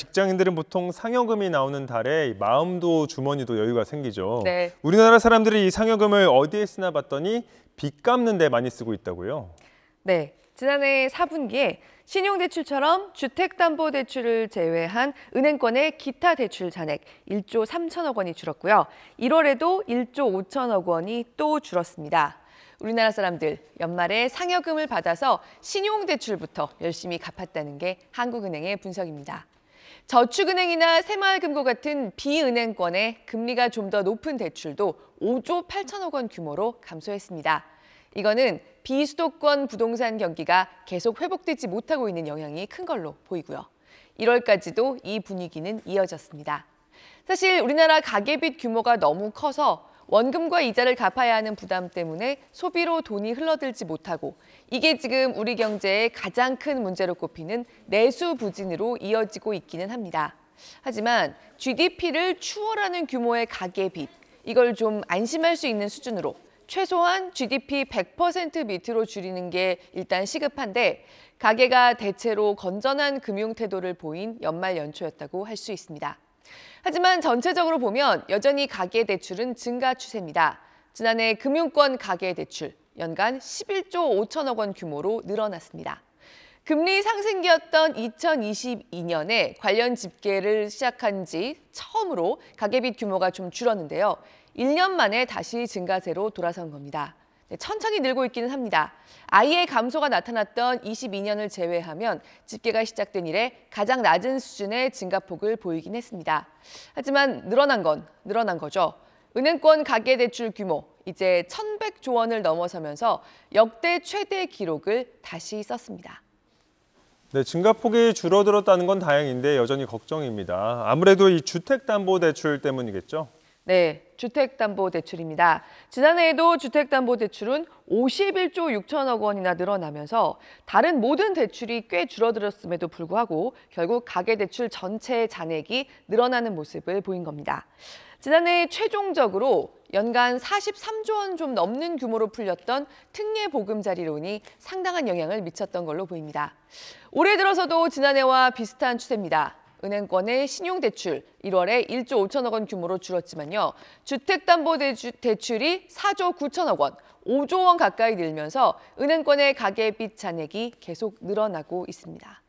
직장인들은 보통 상여금이 나오는 달에 마음도 주머니도 여유가 생기죠. 네. 우리나라 사람들이 이 상여금을 어디에 쓰나 봤더니 빚 갚는 데 많이 쓰고 있다고요. 네. 지난해 4분기에 신용대출처럼 주택담보대출을 제외한 은행권의 기타 대출 잔액 1조 3천억 원이 줄었고요. 1월에도 1조 5천억 원이 또 줄었습니다. 우리나라 사람들 연말에 상여금을 받아서 신용대출부터 열심히 갚았다는 게 한국은행의 분석입니다. 저축은행이나 새마을금고 같은 비은행권의 금리가 좀 더 높은 대출도 5조 8천억 원 규모로 감소했습니다. 이거는 비수도권 부동산 경기가 계속 회복되지 못하고 있는 영향이 큰 걸로 보이고요. 1월까지도 이 분위기는 이어졌습니다. 사실 우리나라 가계빚 규모가 너무 커서 원금과 이자를 갚아야 하는 부담 때문에 소비로 돈이 흘러들지 못하고 이게 지금 우리 경제의 가장 큰 문제로 꼽히는 내수 부진으로 이어지고 있기는 합니다. 하지만 GDP를 추월하는 규모의 가계빚, 이걸 좀 안심할 수 있는 수준으로 최소한 GDP 100% 밑으로 줄이는 게 일단 시급한데 가계가 대체로 건전한 금융 태도를 보인 연말 연초였다고 할 수 있습니다. 하지만 전체적으로 보면 여전히 가계대출은 증가 추세입니다. 지난해 금융권 가계대출 연간 11조 5천억 원 규모로 늘어났습니다. 금리 상승기였던 2022년에 관련 집계를 시작한 지 처음으로 가계빚 규모가 좀 줄었는데요. 1년 만에 다시 증가세로 돌아선 겁니다. 천천히 늘고 있기는 합니다. 아예 감소가 나타났던 22년을 제외하면 집계가 시작된 이래 가장 낮은 수준의 증가폭을 보이긴 했습니다. 하지만 늘어난 건 늘어난 거죠. 은행권 가계대출 규모 이제 1,100조 원을 넘어서면서 역대 최대 기록을 다시 썼습니다. 네, 증가폭이 줄어들었다는 건 다행인데 여전히 걱정입니다. 아무래도 이 주택담보대출 때문이겠죠? 네, 주택담보대출입니다. 지난해에도 주택담보대출은 51조 6천억 원이나 늘어나면서 다른 모든 대출이 꽤 줄어들었음에도 불구하고 결국 가계대출 전체 잔액이 늘어나는 모습을 보인 겁니다. 지난해 최종적으로 연간 43조 원 좀 넘는 규모로 풀렸던 특례보금자리론이 상당한 영향을 미쳤던 걸로 보입니다. 올해 들어서도 지난해와 비슷한 추세입니다. 은행권의 신용대출 1월에 1조 5천억 원 규모로 줄었지만요. 주택담보대출이 4조 9천억 원, 5조 원 가까이 늘면서 은행권의 가계빚 잔액이 계속 늘어나고 있습니다.